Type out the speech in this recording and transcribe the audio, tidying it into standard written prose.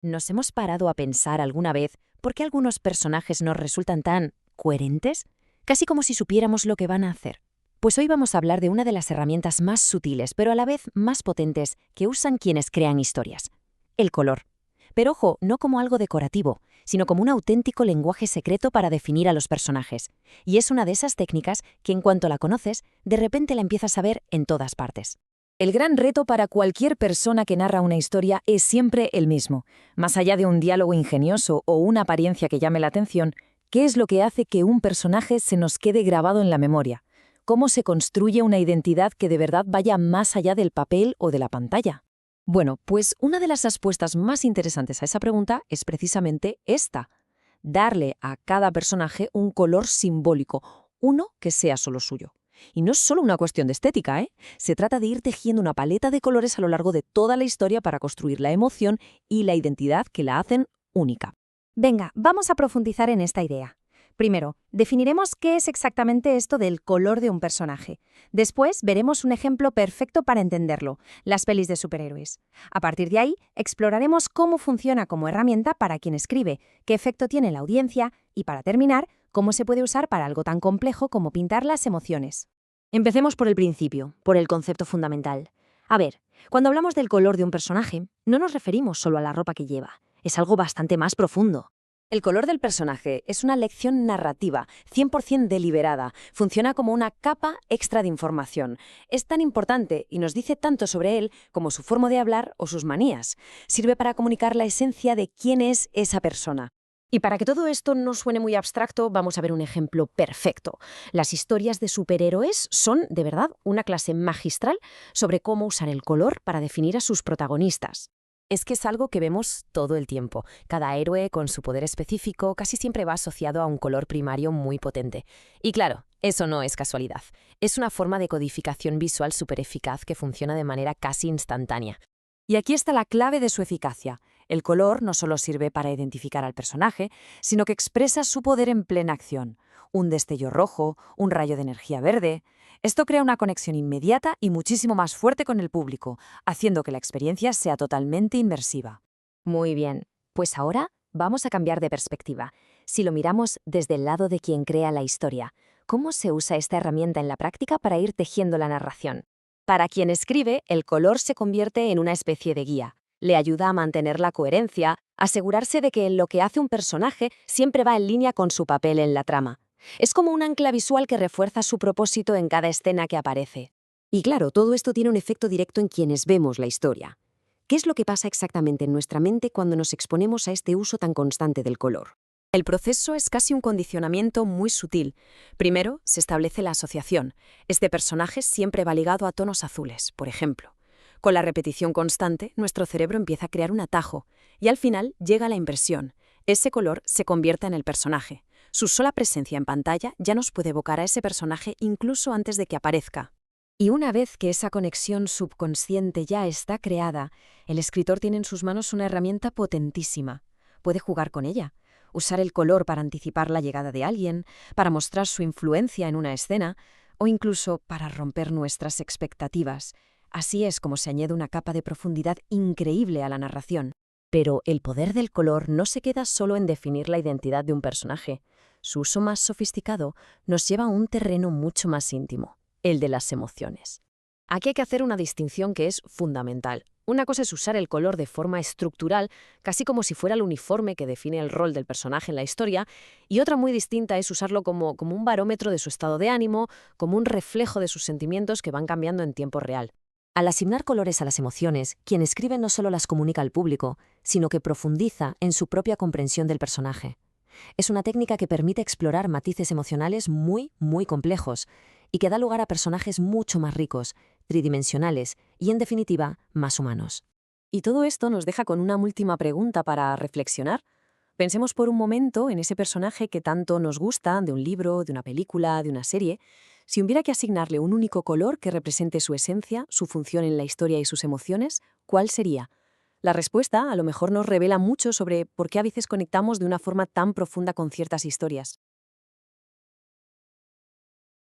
¿Nos hemos parado a pensar alguna vez por qué algunos personajes nos resultan tan coherentes? Casi como si supiéramos lo que van a hacer. Pues hoy vamos a hablar de una de las herramientas más sutiles, pero a la vez más potentes que usan quienes crean historias: el color. Pero ojo, no como algo decorativo, sino como un auténtico lenguaje secreto para definir a los personajes. Y es una de esas técnicas que en cuanto la conoces, de repente la empiezas a ver en todas partes. El gran reto para cualquier persona que narra una historia es siempre el mismo. Más allá de un diálogo ingenioso o una apariencia que llame la atención, ¿qué es lo que hace que un personaje se nos quede grabado en la memoria? ¿Cómo se construye una identidad que de verdad vaya más allá del papel o de la pantalla? Bueno, pues una de las respuestas más interesantes a esa pregunta es precisamente esta: darle a cada personaje un color simbólico, uno que sea solo suyo. Y no es solo una cuestión de estética, ¿eh? Se trata de ir tejiendo una paleta de colores a lo largo de toda la historia para construir la emoción y la identidad que la hacen única. Venga, vamos a profundizar en esta idea. Primero, definiremos qué es exactamente esto del color de un personaje. Después, veremos un ejemplo perfecto para entenderlo: las pelis de superhéroes. A partir de ahí, exploraremos cómo funciona como herramienta para quien escribe, qué efecto tiene en la audiencia y, para terminar, cómo se puede usar para algo tan complejo como pintar las emociones. Empecemos por el principio, por el concepto fundamental. A ver, cuando hablamos del color de un personaje, no nos referimos solo a la ropa que lleva. Es algo bastante más profundo. El color del personaje es una lección narrativa, 100% deliberada. Funciona como una capa extra de información. Es tan importante y nos dice tanto sobre él como su forma de hablar o sus manías. Sirve para comunicar la esencia de quién es esa persona. Y para que todo esto no suene muy abstracto, vamos a ver un ejemplo perfecto. Las historias de superhéroes son, de verdad, una clase magistral sobre cómo usar el color para definir a sus protagonistas. Es que es algo que vemos todo el tiempo. Cada héroe, con su poder específico, casi siempre va asociado a un color primario muy potente. Y claro, eso no es casualidad. Es una forma de codificación visual súper eficaz que funciona de manera casi instantánea. Y aquí está la clave de su eficacia. El color no solo sirve para identificar al personaje, sino que expresa su poder en plena acción. Un destello rojo, un rayo de energía verde. Esto crea una conexión inmediata y muchísimo más fuerte con el público, haciendo que la experiencia sea totalmente inmersiva. Muy bien, pues ahora vamos a cambiar de perspectiva. Si lo miramos desde el lado de quien crea la historia, ¿cómo se usa esta herramienta en la práctica para ir tejiendo la narración? Para quien escribe, el color se convierte en una especie de guía. Le ayuda a mantener la coherencia, asegurarse de que lo que hace un personaje siempre va en línea con su papel en la trama. Es como un ancla visual que refuerza su propósito en cada escena que aparece. Y claro, todo esto tiene un efecto directo en quienes vemos la historia. ¿Qué es lo que pasa exactamente en nuestra mente cuando nos exponemos a este uso tan constante del color? El proceso es casi un condicionamiento muy sutil. Primero, se establece la asociación. Este personaje siempre va ligado a tonos azules, por ejemplo. Con la repetición constante, nuestro cerebro empieza a crear un atajo, y al final llega la impresión. Ese color se convierte en el personaje. Su sola presencia en pantalla ya nos puede evocar a ese personaje incluso antes de que aparezca. Y una vez que esa conexión subconsciente ya está creada, el escritor tiene en sus manos una herramienta potentísima. Puede jugar con ella, usar el color para anticipar la llegada de alguien, para mostrar su influencia en una escena, o incluso para romper nuestras expectativas. Así es como se añade una capa de profundidad increíble a la narración. Pero el poder del color no se queda solo en definir la identidad de un personaje. Su uso más sofisticado nos lleva a un terreno mucho más íntimo, el de las emociones. Aquí hay que hacer una distinción que es fundamental. Una cosa es usar el color de forma estructural, casi como si fuera el uniforme que define el rol del personaje en la historia, y otra muy distinta es usarlo como un barómetro de su estado de ánimo, como un reflejo de sus sentimientos que van cambiando en tiempo real. Al asignar colores a las emociones, quien escribe no solo las comunica al público, sino que profundiza en su propia comprensión del personaje. Es una técnica que permite explorar matices emocionales muy, muy complejos y que da lugar a personajes mucho más ricos, tridimensionales y, en definitiva, más humanos. Y todo esto nos deja con una última pregunta para reflexionar. Pensemos por un momento en ese personaje que tanto nos gusta, de un libro, de una película, de una serie. Si hubiera que asignarle un único color que represente su esencia, su función en la historia y sus emociones, ¿cuál sería? La respuesta a lo mejor nos revela mucho sobre por qué a veces conectamos de una forma tan profunda con ciertas historias.